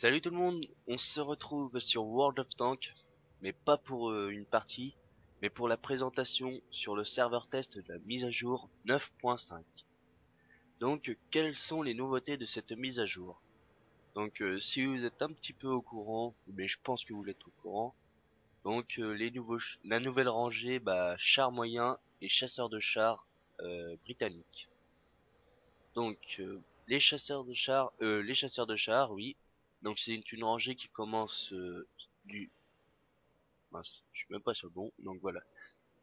Salut tout le monde, on se retrouve sur World of Tanks, mais pas pour une partie, mais pour la présentation sur le serveur test de la mise à jour 9.5. Donc, quelles sont les nouveautés de cette mise à jour? Donc, si vous êtes un petit peu au courant, mais je pense que vous l'êtes au courant, donc la nouvelle rangée, char moyen et chasseurs de chars britanniques. Donc, les chasseurs de chars, oui. Donc c'est une rangée qui commence du... Mince, je suis même pas sur le bon, donc voilà.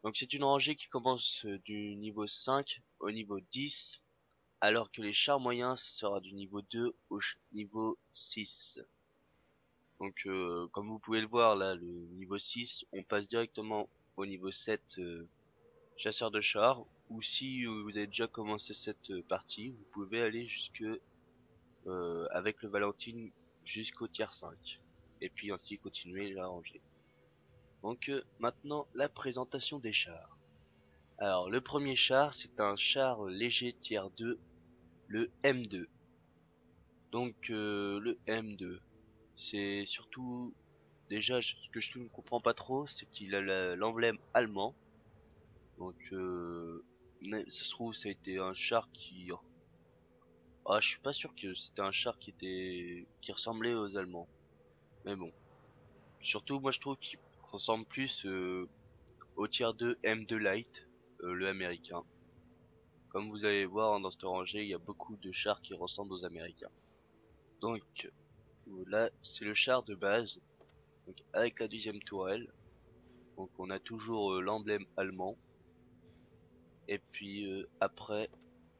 Donc c'est une rangée qui commence du niveau 5 au niveau 10, alors que les chars moyens ce sera du niveau 2 au niveau 6. Donc comme vous pouvez le voir là, le niveau 6, on passe directement au niveau 7 chasseur de chars, ou si vous avez déjà commencé cette partie, vous pouvez aller jusque avec le Valentine jusqu'au tiers 5. Et puis ainsi continuer la rangée. Donc maintenant la présentation des chars. Alors le premier char c'est un char léger tiers 2, le M2. Donc le M2, c'est surtout déjà ce que je ne comprends pas trop, c'est qu'il a l'emblème allemand. Donc ça se trouve ça a été un char qui... Ah, je suis pas sûr que c'était un char qui ressemblait aux Allemands. Mais bon. Surtout, moi je trouve qu'il ressemble plus au tier 2 M2 Light, le américain. Comme vous allez voir dans cette rangée, il y a beaucoup de chars qui ressemblent aux américains. Donc là, c'est le char de base, donc, avec la deuxième tourelle. Donc on a toujours l'emblème allemand. Et puis après,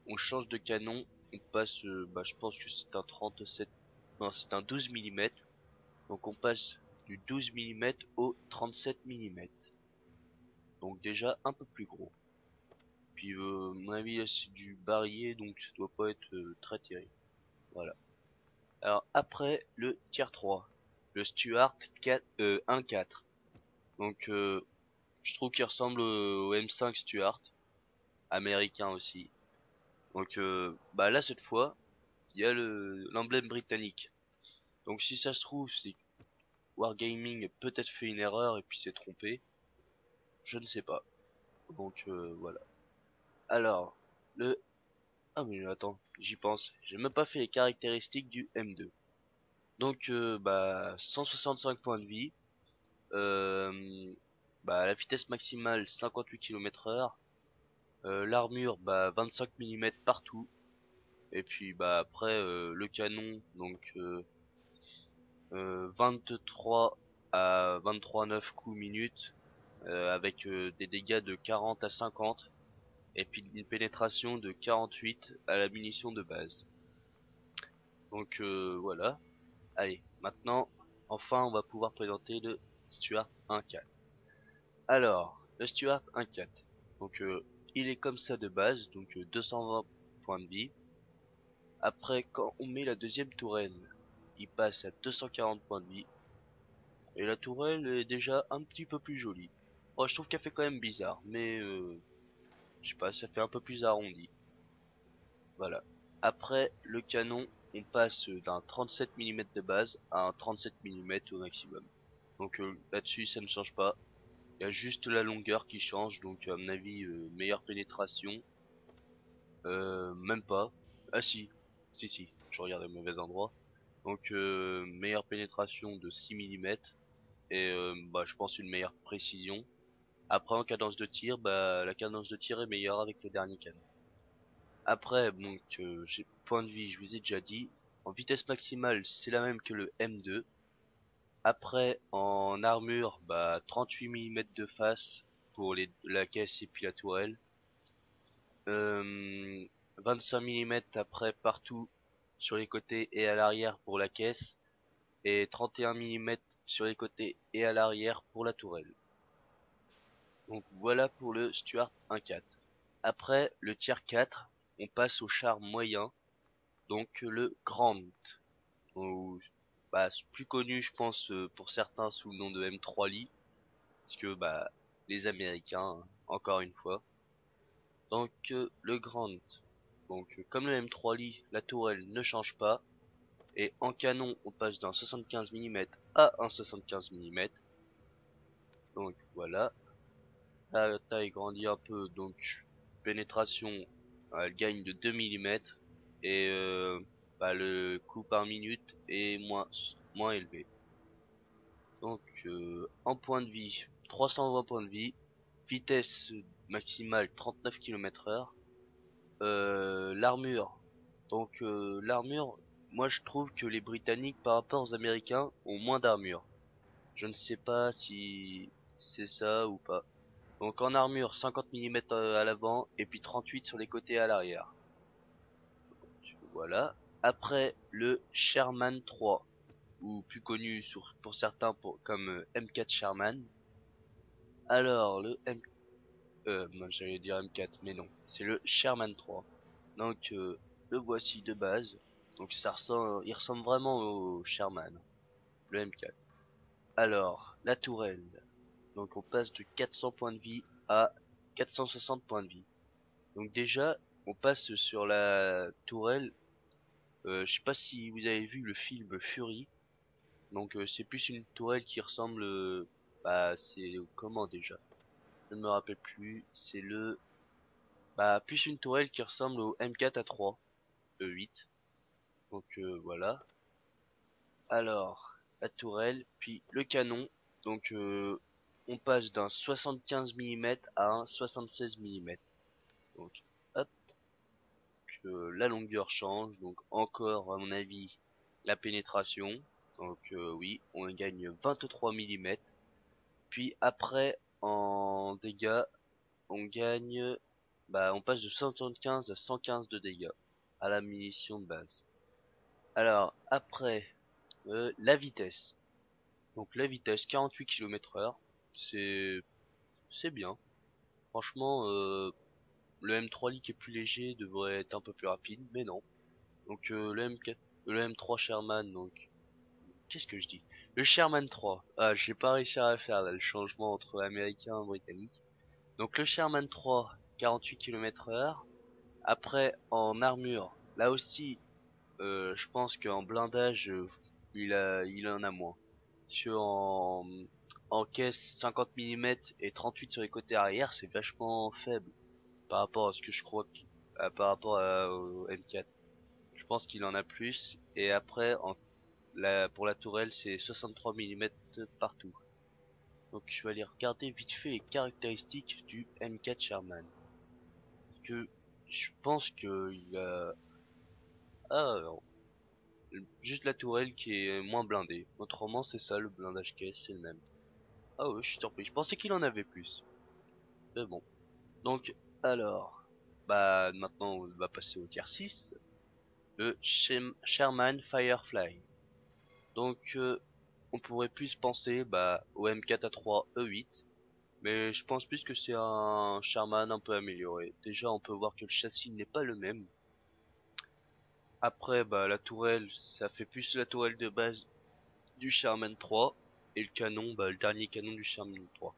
on change de canon. On passe, je pense que c'est un 37, non c'est un 12 mm. Donc on passe du 12 mm au 37 mm. Donc déjà un peu plus gros. Puis à mon avis là c'est du barillet donc ça doit pas être très terrible. Voilà. Alors après le tier 3, le Stuart 4, 1-4. Donc je trouve qu'il ressemble au M5 Stuart, américain aussi. Donc là cette fois, il y a l'emblème britannique. Donc si ça se trouve, c'est Wargaming a peut-être fait une erreur et puis s'est trompé. Je ne sais pas. Donc voilà. Alors, le... Ah mais attends, j'y pense. J'ai même pas fait les caractéristiques du M2. Donc 165 points de vie, euh, la vitesse maximale 58 km/h, l'armure 25 mm partout, et puis après le canon donc 23 à 23,9 coups minutes avec des dégâts de 40 à 50 et puis une pénétration de 48 à la munition de base. Donc voilà. Allez, maintenant, enfin, on va pouvoir présenter le Stuart 1.4. Alors, le Stuart 1.4. Donc, il est comme ça de base, donc 220 points de vie. Après, quand on met la deuxième tourelle, il passe à 240 points de vie. Et la tourelle est déjà un petit peu plus jolie. Bon, je trouve qu'elle fait quand même bizarre, mais je sais pas, ça fait un peu plus arrondi. Voilà. Après, le canon, on passe d'un 37 mm de base à un 37 mm au maximum. Donc là-dessus ça ne change pas. Il y a juste la longueur qui change, donc à mon avis meilleure pénétration. Même pas. Ah si, si, je regarde au mauvais endroit. Donc meilleure pénétration de 6 mm et je pense une meilleure précision. Après en cadence de tir, la cadence de tir est meilleure avec le dernier canon. Après donc j'ai point de vie, je vous ai déjà dit. En vitesse maximale, c'est la même que le M2. Après, en armure, 38 mm de face pour la caisse et puis la tourelle. 25 mm après partout sur les côtés et à l'arrière pour la caisse. Et 31 mm sur les côtés et à l'arrière pour la tourelle. Donc voilà pour le Stuart 1.4. Après, le tier 4, on passe au char moyen. Donc le Grant. Ou, plus connu je pense pour certains sous le nom de M3 Lee. Parce que les Américains, encore une fois. Donc le Grant, donc comme le M3 Lee, la tourelle ne change pas Et en canon, on passe d'un 75 mm à un 75 mm. Donc voilà. La taille grandit un peu, donc pénétration, elle gagne de 2 mm. Et le coup par minute est moins élevé. Donc en point de vie, 320 points de vie. Vitesse maximale 39 km/h. L'armure. Donc l'armure, moi je trouve que les Britanniques par rapport aux Américains ont moins d'armure. Je ne sais pas si c'est ça ou pas. Donc en armure 50 mm à l'avant et puis 38 sur les côtés à l'arrière. Voilà. Après le Sherman 3 ou plus connu pour certains comme M4 Sherman. Alors le moi j'allais dire M4 mais non, c'est le Sherman 3. Donc le voici de base. Donc il ressemble vraiment au Sherman, le M4. Alors, la tourelle. Donc on passe de 400 points de vie à 460 points de vie. Donc déjà, on passe sur la tourelle. Je sais pas si vous avez vu le film Fury. Donc c'est plus une tourelle qui ressemble. C'est comment déjà? Je ne me rappelle plus. C'est le. Plus une tourelle qui ressemble au M4A3 E8. Donc voilà. Alors, la tourelle, puis le canon. Donc on passe d'un 75 mm à un 76 mm. Donc hop, la longueur change. Donc encore à mon avis la pénétration. Donc oui, on gagne 23 mm. Puis après en dégâts, on gagne on passe de 75 à 115 de dégâts à la munition de base. Alors après la vitesse. Donc la vitesse 48 km/h, c'est c'est bien. Franchement, le M3 Lee qui est plus léger devrait être un peu plus rapide, mais non. Donc le M3 Sherman, donc qu'est-ce que je dis? Le Sherman 3. Ah, j'ai pas réussi à faire là, le changement entre américain et britannique. Donc le Sherman 3, 48 km/h. Après en armure, là aussi, je pense qu'en blindage, il en a moins. Sur en caisse 50 mm et 38 sur les côtés arrière, c'est vachement faible par rapport à ce que je crois par rapport au M4. Je pense qu'il en a plus. Et après, pour la tourelle, c'est 63 mm partout. Donc je vais aller regarder vite fait les caractéristiques du M4 Sherman. Que je pense qu'il a... Ah non, juste la tourelle qui est moins blindée. Autrement, c'est ça, le blindage caisse, c'est le même. Ah ouais, je suis surpris. Je pensais qu'il en avait plus. Mais bon. Donc, alors, maintenant, on va passer au tier 6. Le Sherman Firefly. Donc, on pourrait plus penser, au M4A3 E8. Mais je pense plus que c'est un Sherman un peu amélioré. Déjà, on peut voir que le châssis n'est pas le même. Après, la tourelle, ça fait plus la tourelle de base du Sherman 3. Et le canon, le dernier canon du Sherman 3.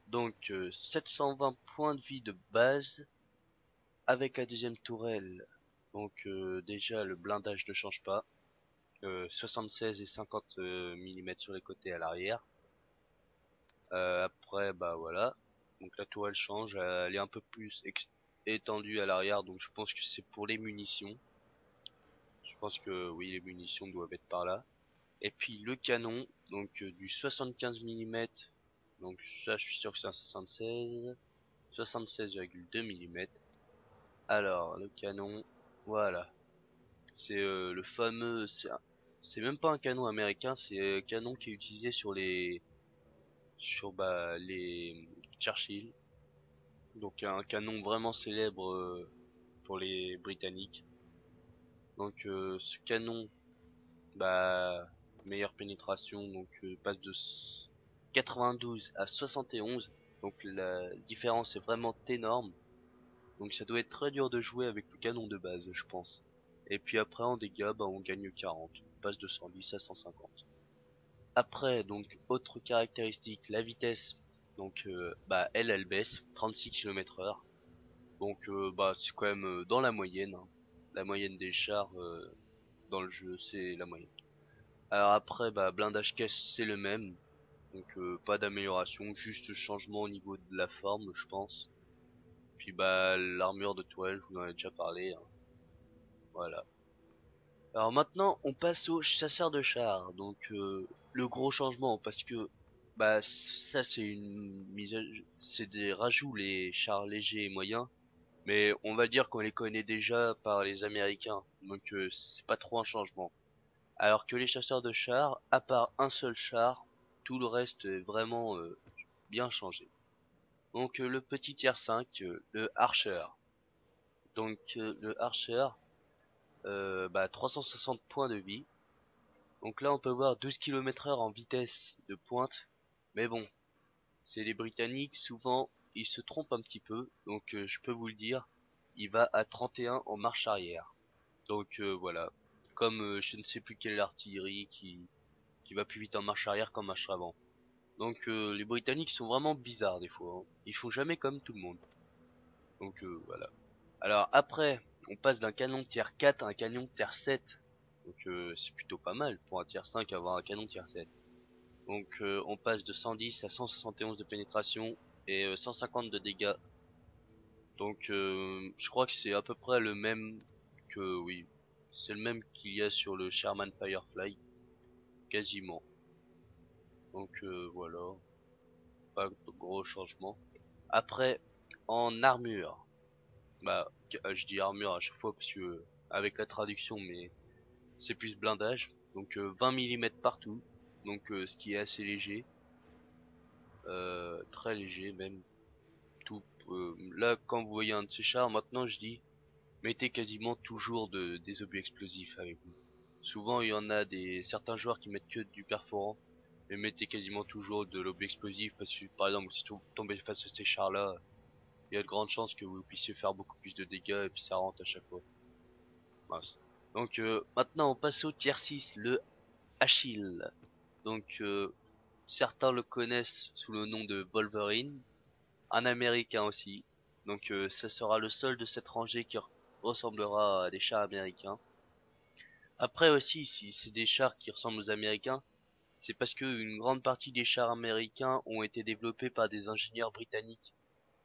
Donc 720 points de vie de base avec la deuxième tourelle. Donc déjà le blindage ne change pas. 76 et 50 mm sur les côtés à l'arrière. Après voilà. Donc la tourelle change, elle est un peu plus étendue à l'arrière, donc je pense que c'est pour les munitions. Je pense que oui, les munitions doivent être par là. Et puis le canon, donc du 75 mm. Donc ça je suis sûr que c'est un 76. 76,2 mm. Alors, le canon, voilà. C'est le fameux, c'est même pas un canon américain, c'est un canon qui est utilisé sur les Churchill. Donc un canon vraiment célèbre pour les Britanniques. Donc ce canon, bah meilleure pénétration, donc passe de 92 à 71. Donc la différence est vraiment énorme. Donc ça doit être très dur de jouer avec le canon de base, je pense. Et puis après en dégâts, on gagne 40. On passe de 110 à 150. Après, donc, autre caractéristique, la vitesse. Donc, elle baisse, 36 km/h. Donc, c'est quand même dans la moyenne, hein. La moyenne des chars, dans le jeu, c'est la moyenne. Alors après, bah, blindage caisse, c'est le même. Donc pas d'amélioration, juste changement au niveau de la forme, je pense. Puis bah l'armure de toile, je vous en ai déjà parlé, hein. Voilà. Alors maintenant, on passe au chasseur de chars. Donc le gros changement, parce que bah ça c'est une mise à... c'est des rajouts les chars légers et moyens, mais on va dire qu'on les connaît déjà par les Américains, donc c'est pas trop un changement. Alors que les chasseurs de chars, à part un seul char, tout le reste est vraiment bien changé. Donc le petit tier 5, le Archer. Donc le Archer, bah, 360 points de vie. Donc là on peut voir 12 km/h en vitesse de pointe. Mais bon, c'est les Britanniques, souvent ils se trompent un petit peu. Donc je peux vous le dire, il va à 31 en marche arrière. Donc voilà, comme je ne sais plus quelle artillerie qui va plus vite en marche arrière qu'en marche avant. Donc les Britanniques sont vraiment bizarres des fois, hein. Ils font jamais comme tout le monde. Donc voilà. Alors après, on passe d'un canon tier 4 à un canon tier 7. Donc c'est plutôt pas mal pour un tier 5 avoir un canon tier 7. Donc on passe de 110 à 171 de pénétration et 150 de dégâts. Donc je crois que c'est à peu près le même que oui, c'est le même qu'il y a sur le Sherman Firefly, quasiment. Donc voilà, pas de gros changements. Après, en armure, bah je dis armure à chaque fois parce que avec la traduction, mais c'est plus blindage. Donc 20 mm partout, donc ce qui est assez léger, très léger même. Tout là quand vous voyez un de ces chars, maintenant je dis mettez quasiment toujours des objets explosifs avec vous. Souvent il y en a certains joueurs qui mettent que du perforant, mais mettez quasiment toujours de l'objet explosif parce que par exemple si vous tombez face à ces chars là, il y a de grandes chances que vous puissiez faire beaucoup plus de dégâts et puis ça rentre à chaque fois. Mince. Donc maintenant on passe au tier 6, le Achille. Donc certains le connaissent sous le nom de Wolverine, un américain aussi. Donc ça sera le seul de cette rangée qui ressemblera à des chars américains. Après aussi, si c'est des chars qui ressemblent aux américains, c'est parce que une grande partie des chars américains ont été développés par des ingénieurs britanniques.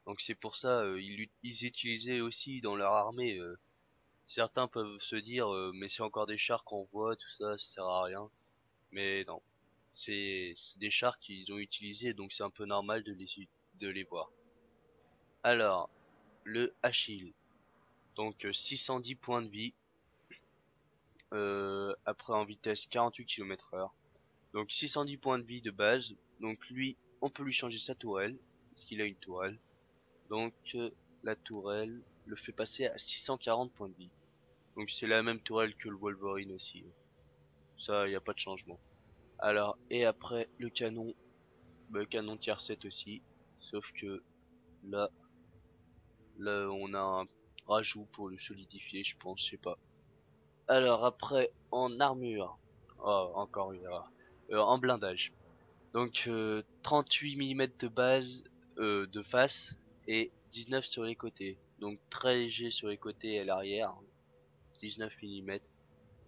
Donc c'est pour ça ils utilisaient aussi dans leur armée. Certains peuvent se dire mais c'est encore des chars qu'on voit, tout ça, ça sert à rien. Mais non, c'est des chars qu'ils ont utilisés, donc c'est un peu normal de les voir. Alors, le Achille, donc 610 points de vie, après en vitesse 48 km/h. Donc 610 points de vie de base, donc lui, on peut lui changer sa tourelle, parce qu'il a une tourelle. Donc la tourelle le fait passer à 640 points de vie. Donc c'est la même tourelle que le Wolverine aussi. Ça, il n'y a pas de changement. Alors, et après, le canon tier 7 aussi. Sauf que là, on a un rajout pour le solidifier, je pense, je sais pas. Alors après, en armure. Oh, encore une erreur. En blindage. Donc 38 mm de base, de face, et 19 sur les côtés. Donc très léger sur les côtés et à l'arrière. 19 mm.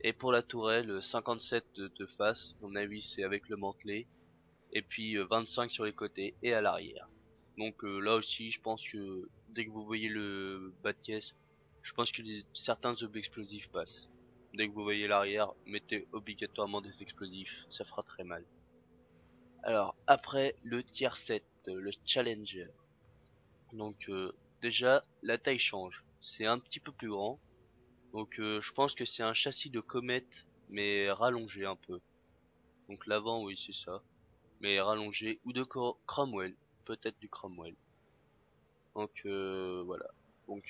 Et pour la tourelle, 57 de face. À mon avis, c'est avec le mantelet. Et puis 25 sur les côtés et à l'arrière. Donc là aussi, je pense que dès que vous voyez le bas de caisse, je pense que certains objets explosifs passent. Dès que vous voyez l'arrière, mettez obligatoirement des explosifs, ça fera très mal. Alors après, le tier 7, le Challenger. Donc déjà, la taille change. C'est un petit peu plus grand. Donc je pense que c'est un châssis de comète, mais rallongé un peu. Donc l'avant, oui, c'est ça. Mais rallongé, ou de Cromwell, peut-être du Cromwell. Donc voilà. Donc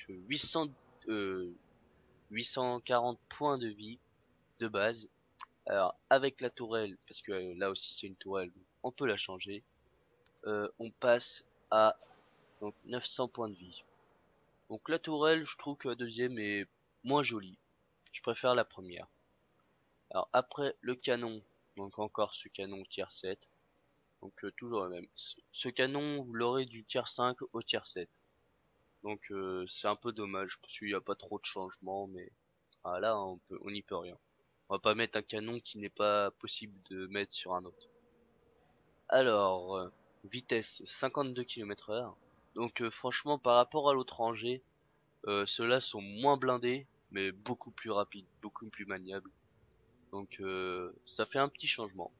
840 points de vie de base. Alors avec la tourelle, parce que là aussi c'est une tourelle, on peut la changer. On passe à donc 900 points de vie. Donc la tourelle, je trouve que la deuxième est moins jolie. Je préfère la première. Alors après le canon, donc encore ce canon tier 7. Donc toujours le même. Ce canon, vous l'aurez du tier 5 au tier 7. Donc c'est un peu dommage parce qu'il n'y a pas trop de changements, mais ah, là on n'y peut rien. On va pas mettre un canon qui n'est pas possible de mettre sur un autre. Alors, vitesse 52 km/h. Donc franchement, par rapport à l'autre rangée, ceux-là sont moins blindés, mais beaucoup plus rapides, beaucoup plus maniables. Donc ça fait un petit changement.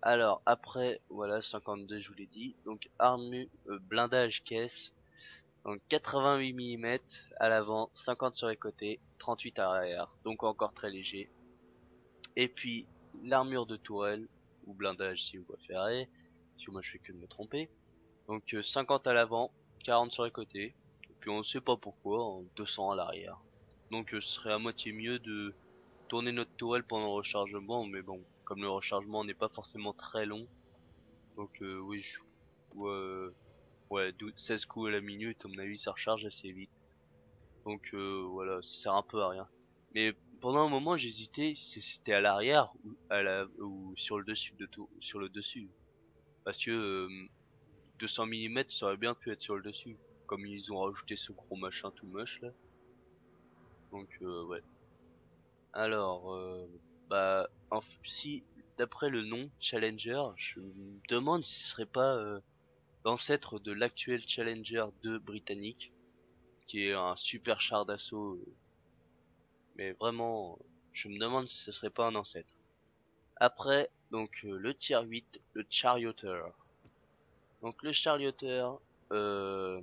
Alors après, voilà 52 je vous l'ai dit. Donc armure, blindage caisse. Donc 88 mm à l'avant, 50 sur les côtés, 38 à l'arrière. Donc encore très léger. Et puis l'armure de tourelle, ou blindage si vous préférez. Parce que moi je fais que de me tromper. Donc 50 à l'avant, 40 sur les côtés. Et puis on ne sait pas pourquoi, en 200 à l'arrière. Donc ce serait à moitié mieux de tourner notre tourelle pendant le rechargement, mais bon, comme le rechargement n'est pas forcément très long, donc oui, ouais, ouais, 16 coups à la minute, à mon avis, ça recharge assez vite. Donc voilà, ça sert un peu à rien. Mais pendant un moment, j'hésitais si c'était à l'arrière ou ou sur le dessus de tout, sur le dessus, parce que 200 mm, ça aurait bien pu être sur le dessus, comme ils ont rajouté ce gros machin tout moche là. Donc ouais. Alors, bah, si d'après le nom Challenger, je me demande si ce serait pas l'ancêtre de l'actuel Challenger 2 britannique, qui est un super char d'assaut, mais vraiment, je me demande si ce serait pas un ancêtre. Après, donc le tier 8, le Charioter. Donc le Charioter, euh,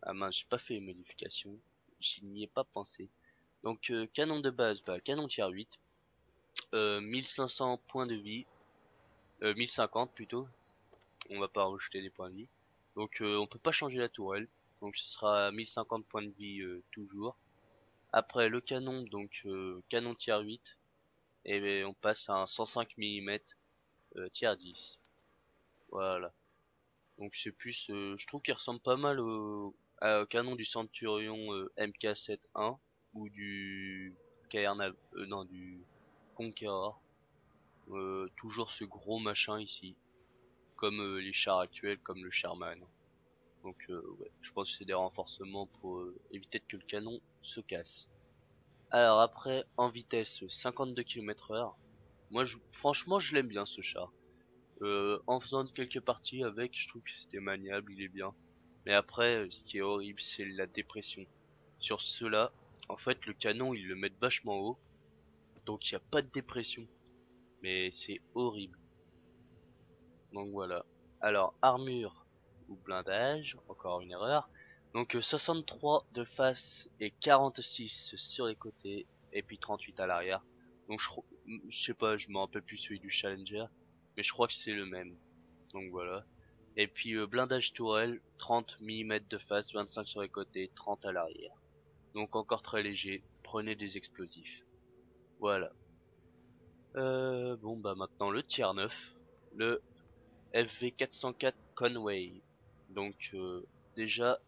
ah mince, j'ai pas fait les modifications, j'y n'y ai pas pensé. Donc canon de base, bah canon tier 8, 1500 points de vie, 1050 plutôt, on va pas rajouter des points de vie. Donc on peut pas changer la tourelle, donc ce sera 1050 points de vie toujours. Après le canon, donc canon tier 8, et ben, on passe à un 105 mm tier 10. Voilà. Donc c'est plus, je trouve qu'il ressemble pas mal au canon du Centurion MK7-1 ou du non, du Conqueror. Toujours ce gros machin ici, comme les chars actuels, comme le Sherman. Donc ouais, je pense que c'est des renforcements pour éviter que le canon se casse. Alors après, en vitesse 52 km/h, moi franchement je l'aime bien ce char. En faisant quelques parties avec, je trouve que c'était maniable, il est bien. Mais après, ce qui est horrible, c'est la dépression. Sur ceux-là, en fait, le canon, ils le mettent vachement haut, donc il n'y a pas de dépression. Mais c'est horrible. Donc voilà. Alors, armure ou blindage, encore une erreur. Donc 63 de face et 46 sur les côtés, et puis 38 à l'arrière. Donc je sais pas, je me rappelle plus celui du Challenger, mais je crois que c'est le même. Donc voilà. Et puis blindage tourelle, 30 mm de face, 25 sur les côtés, 30 à l'arrière. Donc encore très léger, prenez des explosifs. Voilà. Bon bah maintenant le tier 9, le FV404 Conway. Donc déjà,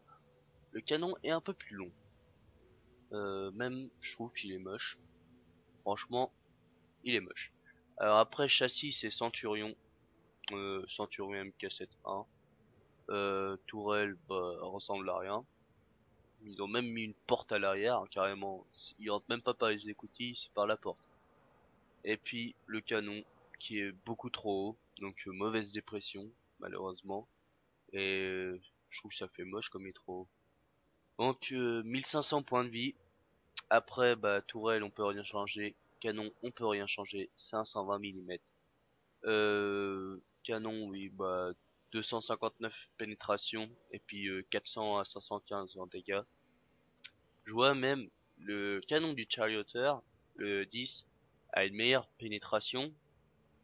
le canon est un peu plus long. Même, je trouve qu'il est moche. Franchement, il est moche. Alors après, châssis, c'est Centurion. Centurion MK7-1. Tourelle, bah, ressemble à rien. Ils ont même mis une porte à l'arrière, hein, carrément. Ils rentrent même pas par les écoutilles, c'est par la porte. Et puis, le canon, qui est beaucoup trop haut. Donc, mauvaise dépression, malheureusement. Et je trouve que ça fait moche comme il est trop haut. Donc 1500 points de vie. Après bah tourelle on peut rien changer. Canon on peut rien changer. 520 mm. Canon oui bah 259 pénétration. Et puis 400 à 515 en dégâts. Je vois même le canon du Charioter, le 10, a une meilleure pénétration.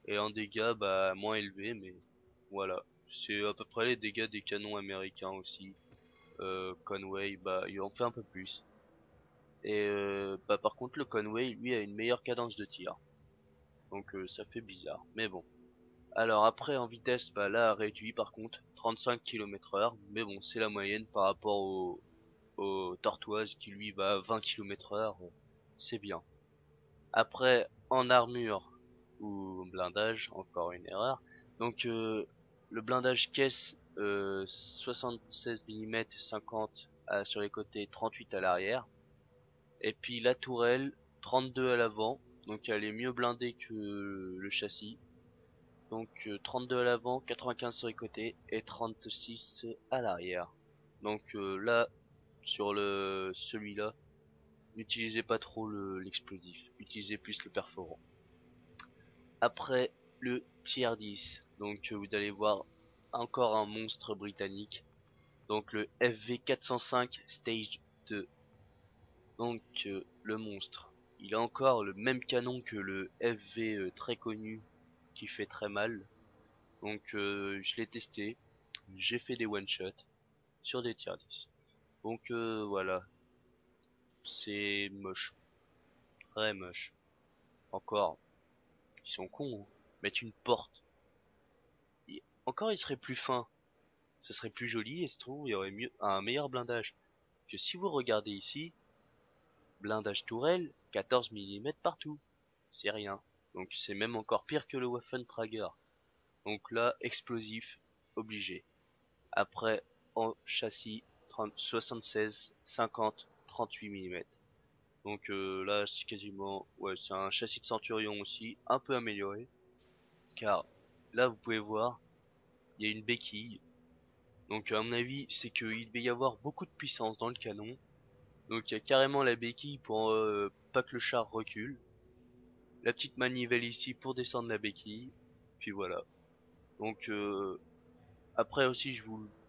Et en dégâts bah moins élevé mais voilà. C'est à peu près les dégâts des canons américains aussi. Conway, bah, il en fait un peu plus. Et bah, par contre, le Conway, lui, a une meilleure cadence de tir. Donc ça fait bizarre. Mais bon. Alors après, en vitesse, bah là, réduit par contre, 35 km/h. Mais bon, c'est la moyenne par rapport au Tortoise qui lui va à 20 km/h. C'est bien. Après, en armure ou blindage, encore une erreur. Donc le blindage caisse 76 mm 50 sur les côtés, 38 à l'arrière. Et puis la tourelle 32 à l'avant Donc elle est mieux blindée que le châssis. Donc 32 à l'avant, 95 sur les côtés et 36 à l'arrière. Donc là, sur celui-là, n'utilisez pas trop l'explosif, utilisez plus le perforant. Après le tier 10, donc vous allez voir encore un monstre britannique, donc le FV 405 Stage 2. Donc le monstre, il a encore le même canon que le FV très connu qui fait très mal. Donc je l'ai testé, j'ai fait des one shot sur des tier 10. Donc voilà, c'est moche, très moche. Encore, ils sont cons, hein. Mettre une porte. Encore il serait plus fin, ce serait plus joli et se trouve il y aurait mieux un meilleur blindage. Que si vous regardez ici, blindage tourelle, 14 mm partout. C'est rien. Donc c'est même encore pire que le Waffentrager. Donc là, explosif, obligé. Après, en châssis, 30, 76, 50, 38 mm. Donc là, c'est quasiment... Ouais, c'est un châssis de Centurion aussi, un peu amélioré. Car là, vous pouvez voir, il y a une béquille. Donc à mon avis, c'est qu'il devait y avoir beaucoup de puissance dans le canon. Donc il y a carrément la béquille pour pas que le char recule. La petite manivelle ici pour descendre la béquille. Puis voilà. Donc après aussi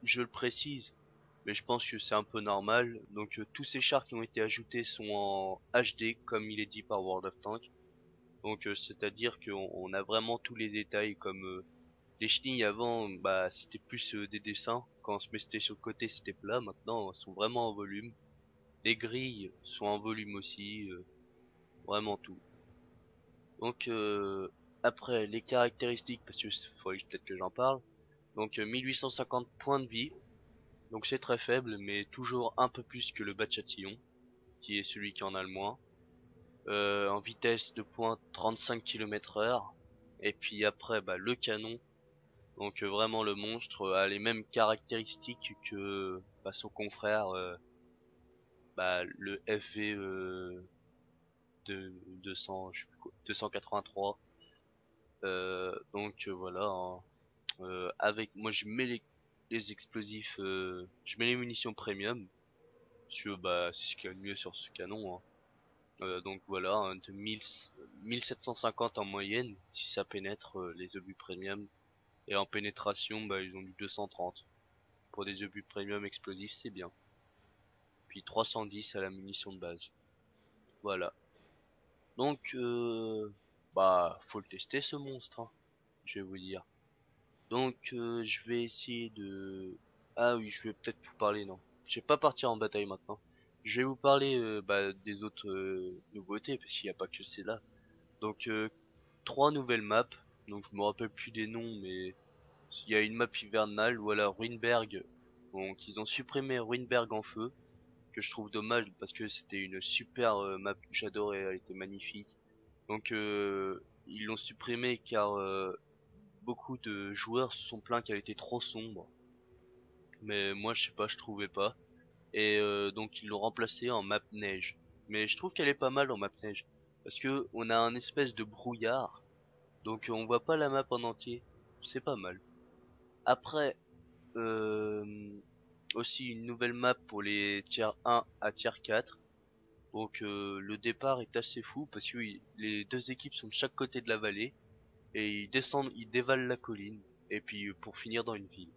je le précise, mais je pense que c'est un peu normal. Donc tous ces chars qui ont été ajoutés sont en HD comme il est dit par World of Tanks. Donc c'est-à-dire qu'on a vraiment tous les détails comme les chenilles avant, bah c'était plus des dessins. Quand on se mettait sur le côté c'était plat. Maintenant elles sont vraiment en volume. Les grilles sont en volume aussi. Vraiment tout. Donc après les caractéristiques, parce que faudrait peut-être que j'en parle. Donc 1850 points de vie. Donc c'est très faible, mais toujours un peu plus que le bas de Châtillon, qui est celui qui en a le moins. En vitesse de pointe 35 km/h. Et puis après, bah, le canon. Donc vraiment le monstre a les mêmes caractéristiques que bah, son confrère, bah, le FV de 200, je sais plus quoi, 283. Donc voilà, hein. Avec moi je mets les explosifs, je mets les munitions premium. Parce que bah c'est ce qu'il y a de mieux sur ce canon, hein. Donc voilà, hein, de 1750 en moyenne si ça pénètre les obus premium. Et en pénétration, bah ils ont du 230. Pour des obus premium explosifs, c'est bien. Puis 310 à la munition de base. Voilà. Donc bah faut le tester ce monstre, hein, je vais vous dire. Donc je vais essayer de... Ah oui, je vais peut-être vous parler, non. Je vais pas partir en bataille maintenant. Je vais vous parler bah, des autres nouveautés, parce qu'il n'y a pas que celle-là. Donc trois nouvelles maps. Donc je me rappelle plus des noms, mais il y a une map hivernale, voilà, Ruinberg. Donc ils ont supprimé Ruinberg en feu, que je trouve dommage, parce que c'était une super map, j'adorais, elle était magnifique. Donc ils l'ont supprimé car beaucoup de joueurs se sont plaints qu'elle était trop sombre, mais moi je sais pas, je trouvais pas. Et donc ils l'ont remplacée en map neige. Mais je trouve qu'elle est pas mal en map neige, parce que on a un espèce de brouillard, donc on voit pas la map en entier. C'est pas mal. Après, euh, aussi une nouvelle map pour les tiers 1 à tiers 4. Donc le départ est assez fou parce que les deux équipes sont de chaque côté de la vallée et ils descendent, ils dévalent la colline et puis pour finir dans une ville.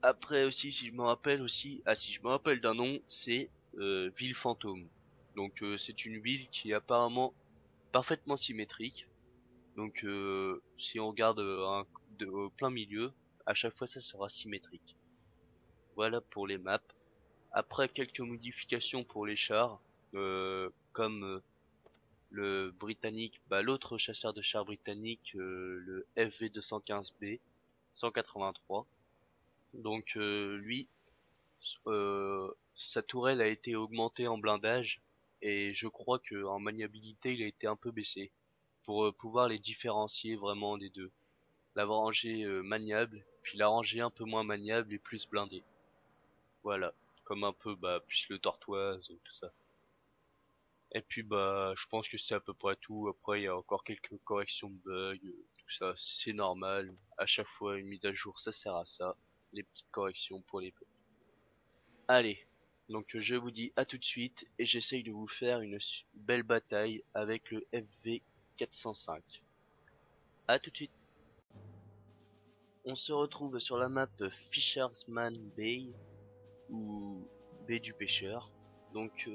Après aussi, si je me rappelle aussi, ah si je me rappelle d'un nom, c'est Ville Fantôme. Donc c'est une ville qui est apparemment parfaitement symétrique. Donc si on regarde au plein milieu, à chaque fois ça sera symétrique. Voilà pour les maps. Après quelques modifications pour les chars, comme le britannique, bah, l'autre chasseur de chars britannique, le FV215B 183. Donc lui, sa tourelle a été augmentée en blindage et je crois que en maniabilité il a été un peu baissé pour pouvoir les différencier vraiment des deux. La rangée maniable, puis la rangée un peu moins maniable et plus blindée. Voilà, comme un peu bah plus le tortoise tout ça. Et puis bah je pense que c'est à peu près tout. Après il y a encore quelques corrections de bugs, tout ça, c'est normal. À chaque fois une mise à jour ça sert à ça. Les petites corrections pour les bugs. Allez, donc je vous dis à tout de suite et j'essaye de vous faire une belle bataille avec le FV 405. À tout de suite. On se retrouve sur la map Fisherman Bay ou baie du pêcheur. Donc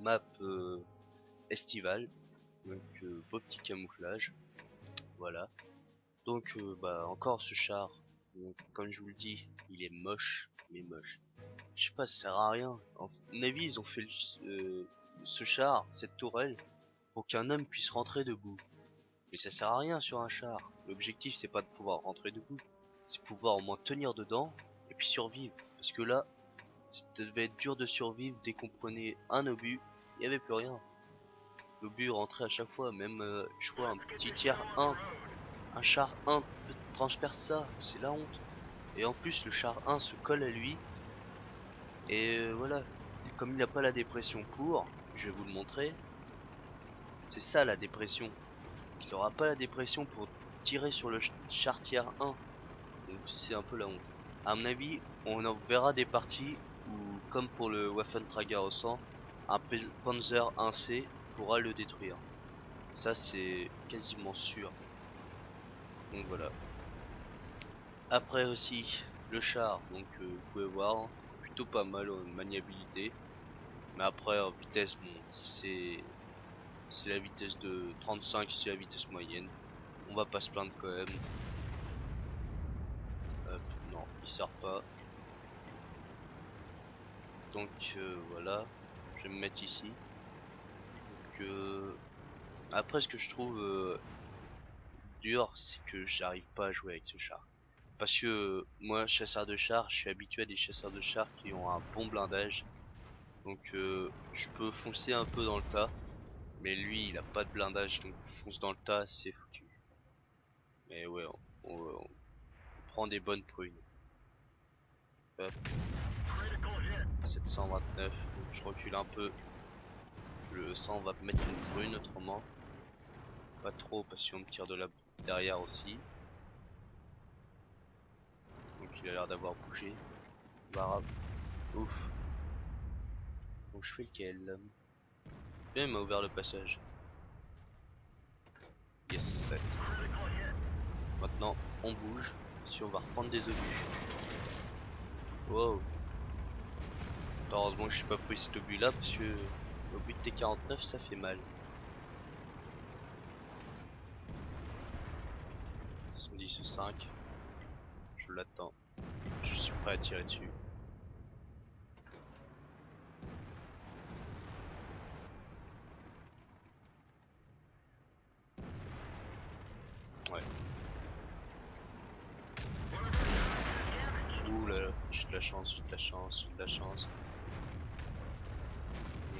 map estivale. Donc beau petit camouflage. Voilà. Donc bah encore ce char. Donc, comme je vous le dis, il est moche. Il est moche. Je sais pas, ça sert à rien. En Navy, ils ont fait ce char, cette tourelle, pour qu'un homme puisse rentrer debout. Mais ça sert à rien sur un char. L'objectif, c'est pas de pouvoir rentrer debout, c'est pouvoir au moins tenir dedans et puis survivre. Parce que là, ça devait être dur de survivre dès qu'on prenait un obus, il y avait plus rien. L'obus rentrait à chaque fois, même je vois un petit tiers 1, un char 1 transperce ça, c'est la honte. Et en plus, le char 1 se colle à lui. Et voilà, et comme il n'a pas la dépression pour, je vais vous le montrer, c'est ça la dépression. Il n'aura pas la dépression pour tirer sur le chartier 1. Donc c'est un peu la honte. À mon avis, on en verra des parties où, comme pour le Waffentrager au 100, un Panzer 1C pourra le détruire. Ça c'est quasiment sûr. Donc voilà. Après aussi, le char, donc vous pouvez voir, plutôt pas mal en maniabilité. Mais après en vitesse, bon, c'est la vitesse de 35, c'est la vitesse moyenne. On va pas se plaindre quand même. Hop, non, il sert pas. Donc voilà, je vais me mettre ici. Donc, après ce que je trouve dur, c'est que j'arrive pas à jouer avec ce char. Parce que moi, chasseur de char, je suis habitué à des chasseurs de char qui ont un bon blindage. Donc je peux foncer un peu dans le tas. Mais lui, il a pas de blindage, donc fonce dans le tas, c'est foutu. Mais ouais, on prend des bonnes prunes. Hop, 729, donc je recule un peu. Le sang va mettre une brune autrement. Pas trop parce qu'on me tire de là derrière aussi. Donc il a l'air d'avoir bougé. Varab. Ouf. Donc je fais lequel? Bien, il m'a ouvert le passage. Yes, 7. Maintenant on bouge. Si on va reprendre des obus. Wow. Heureusement que je suis pas pris cet obus là parce que l'obus de T49 ça fait mal. 110-5. Je l'attends. Je suis prêt à tirer dessus. Ouais. Ouh là là, j'ai de la chance, j'ai de la chance, j'ai de la chance.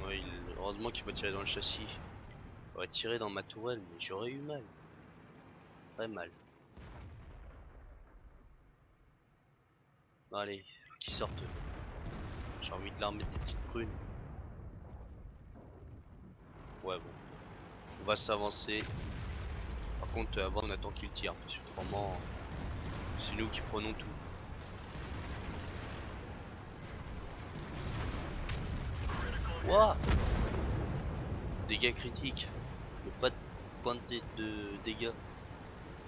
Ouais, heureusement qu'il m'a tiré dans le châssis. Il aurait tiré dans ma tourelle, mais j'aurais eu mal. Très mal. Bon, allez, faut qu'il sorte. J'ai envie de leur mettre des petites prunes. Ouais, bon. On va s'avancer. Par contre, avant, on attend qu'il tire. Parce que autrement, c'est nous qui prenons tout. Wouah! Dégâts critiques. Il n'y a pas de point de dégâts.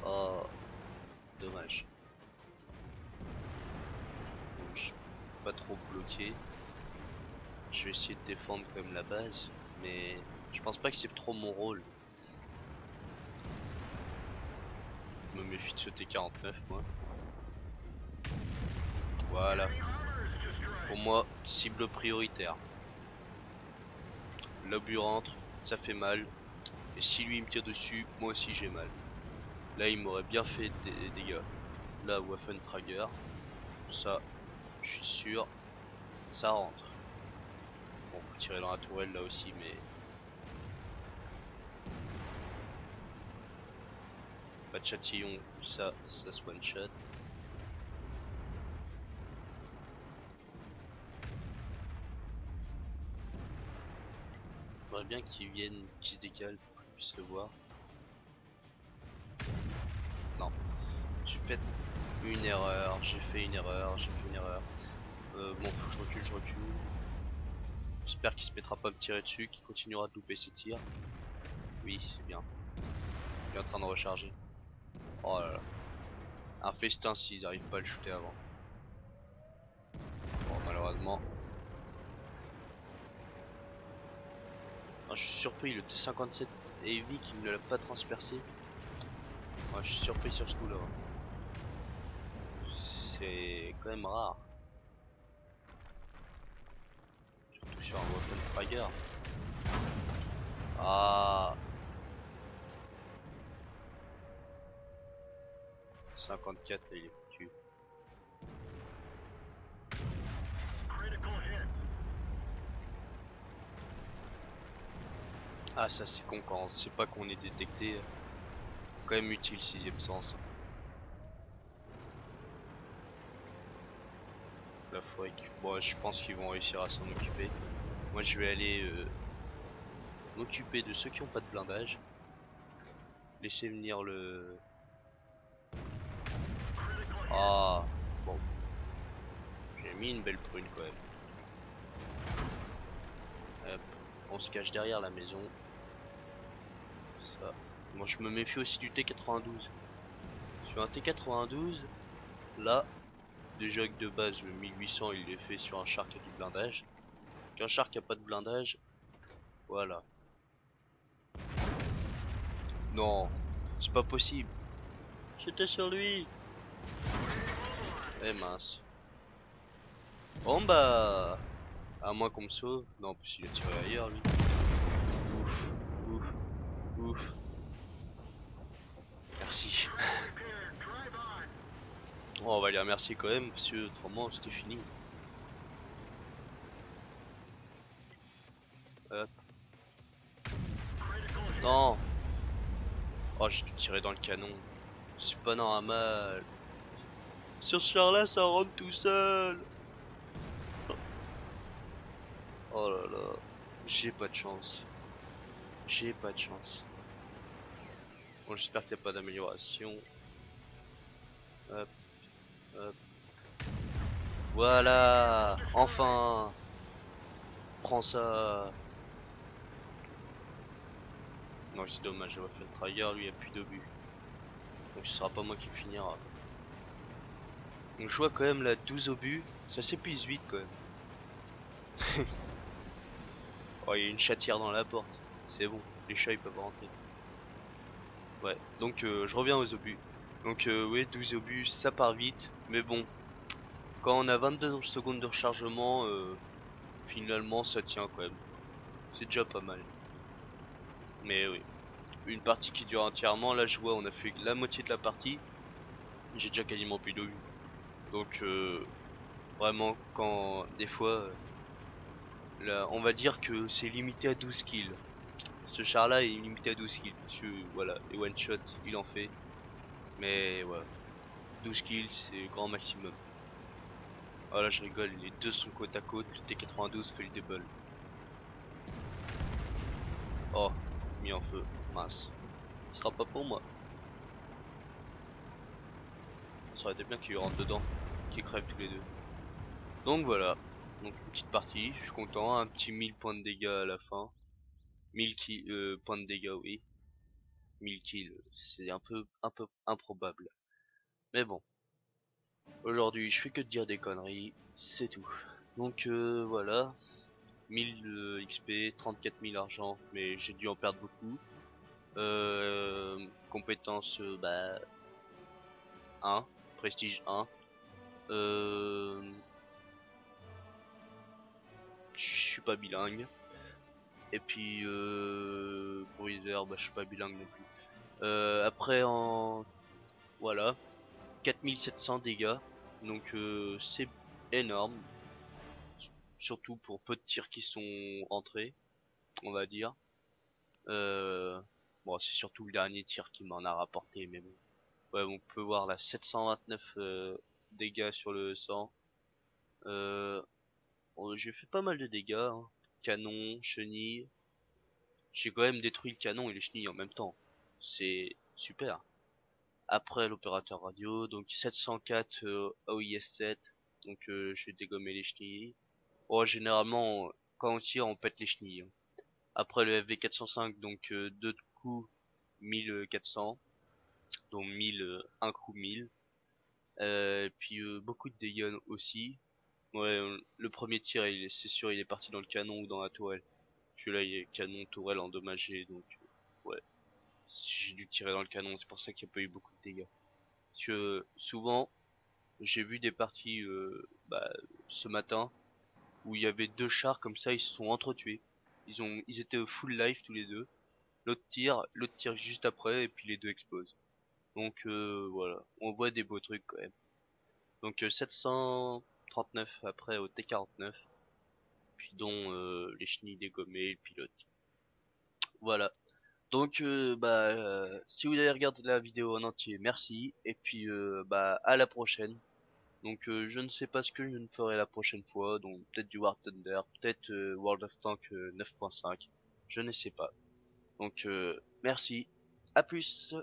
Oh, dommage. Donc, je suis pas trop bloqué. Je vais essayer de défendre comme la base. Mais je pense pas que c'est trop mon rôle. Je me méfie de ce T49 moi. Voilà. Pour moi, cible prioritaire. L'obus rentre, ça fait mal. Et si lui il me tire dessus, moi aussi j'ai mal. Là il m'aurait bien fait des dégâts. Là Waffentrager, ça, je suis sûr, ça rentre. Bon, on peut tirer dans la tourelle là aussi, mais pas de chatillon, ça se one shot. J'aimerais bien qu'ils viennent, qu'ils se décalent pour que je puisse le voir. Non, j'ai fait une erreur, j'ai fait une erreur. Bon, faut que je recule. J'espère qu'il se mettra pas à me tirer dessus, qu'il continuera de louper ses tirs. Oui, c'est bien. Il est en train de recharger. Oh là là. Un festin s'ils arrivent pas à le shooter avant. Bon, malheureusement. Oh, je suis surpris, le T57 Heavy qui ne l'a pas transpercé. Oh, je suis surpris sur ce coup là. C'est quand même rare. Surtout sur un weapon trigger. Ah, 54 là, il est foutu. Ah, ça c'est con quand on sait pas qu'on est détecté. Quand même utile sixième sens. La fois bon, je pense qu'ils vont réussir à s'en occuper. Moi je vais aller m'occuper de ceux qui ont pas de blindage. Laisser venir le... Ah, bon. J'ai mis une belle prune quand même. Hop. On se cache derrière la maison. Ça. Moi je me méfie aussi du T92. Sur un T92, là, déjà que de base le 1800 il est fait sur un char qui a du blindage. Qu'un char qui a pas de blindage, voilà. Non, c'est pas possible. J'étais sur lui. Eh mince. Bon bah, à moins qu'on me sauve. Non, en plus il a tiré ailleurs lui. Ouf, ouf, ouf. Merci. Oh, on va les remercier quand même, parce que autrement c'était fini. Hop. Non. Oh, j'ai dû tirer dans le canon. C'est pas normal. Sur ce char là, ça rentre tout seul. Oh là là. J'ai pas de chance. J'ai pas de chance. Bon, j'espère qu'il n'y a pas d'amélioration. Hop, hop. Voilà. Enfin. Prends ça. Non, c'est dommage, j'aurais fait le trigger, lui il a plus d'obus. Donc ce sera pas moi qui le finira. Donc je vois quand même là 12 obus, ça s'épuise vite quand même. Oh, il y a une chatière dans la porte, c'est bon, les chats ils peuvent rentrer. Ouais, donc je reviens aux obus. Donc ouais, 12 obus, ça part vite, mais bon, quand on a 22 secondes de rechargement, finalement ça tient quand même. C'est déjà pas mal. Mais oui, une partie qui dure entièrement, là je vois on a fait la moitié de la partie, j'ai déjà quasiment plus d'obus. Donc vraiment quand des fois là, on va dire que c'est limité à 12 kills. Ce char là est limité à 12 kills parce que voilà, les one shot il en fait. Mais voilà, 12 kills c'est le grand maximum. Oh là je rigole, les deux sont côte à côte, le T92 fait le double. Oh, mis en feu, mince. Ce sera pas pour moi. Ça aurait été bien qu'ils rentrent dedans, qu'ils crèvent tous les deux. Donc voilà, donc une petite partie, je suis content, un petit 1000 points de dégâts à la fin. 1000 points de dégâts oui. 1000 kills, c'est un peu improbable. Mais bon, aujourd'hui je fais que de dire des conneries, c'est tout. Donc voilà, 1000 XP, 34 000 argent, mais j'ai dû en perdre beaucoup. Compétence bah 1, prestige 1. Je suis pas bilingue. Et puis bruiser, bah je suis pas bilingue non plus. Après en voilà, 4700 dégâts, donc c'est énorme, surtout pour peu de tirs qui sont rentrés, on va dire. Euh, bon, c'est surtout le dernier tir qui m'en a rapporté, mais bon. Ouais, on peut voir là 729 dégâts sur le 100. Bon, j'ai fait pas mal de dégâts, hein. Canon, chenille. j'ai quand même détruit le canon et les chenilles en même temps. C'est super. Après l'opérateur radio, donc 704 AOIS 7, donc j'ai dégommé les chenilles. Oh, généralement, quand on tire, on pète les chenilles, hein. Après le FV 405, donc 2 coups 1400, donc 1000, un coup 1000. Et puis beaucoup de dégâts aussi. Ouais, le premier tir, c'est sûr, il est parti dans le canon ou dans la tourelle. Puis là, il y a canon, tourelle endommagée, donc ouais. J'ai dû tirer dans le canon, c'est pour ça qu'il n'y a pas eu beaucoup de dégâts. Parce que souvent, j'ai vu des parties ce matin où il y avait deux chars comme ça, ils se sont entretués. Ils étaient au full life tous les deux. L'autre tire juste après et puis les deux explosent. Donc voilà, on voit des beaux trucs quand même. Donc 739 après au T49, puis dont les chenilles dégommées, le pilote. Voilà. Donc si vous avez regardé la vidéo en entier, merci. Et puis à la prochaine. Donc je ne sais pas ce que je ne ferai la prochaine fois. Donc peut-être du War Thunder, peut-être World of Tank 9.5. Je ne sais pas. Donc merci. À plus.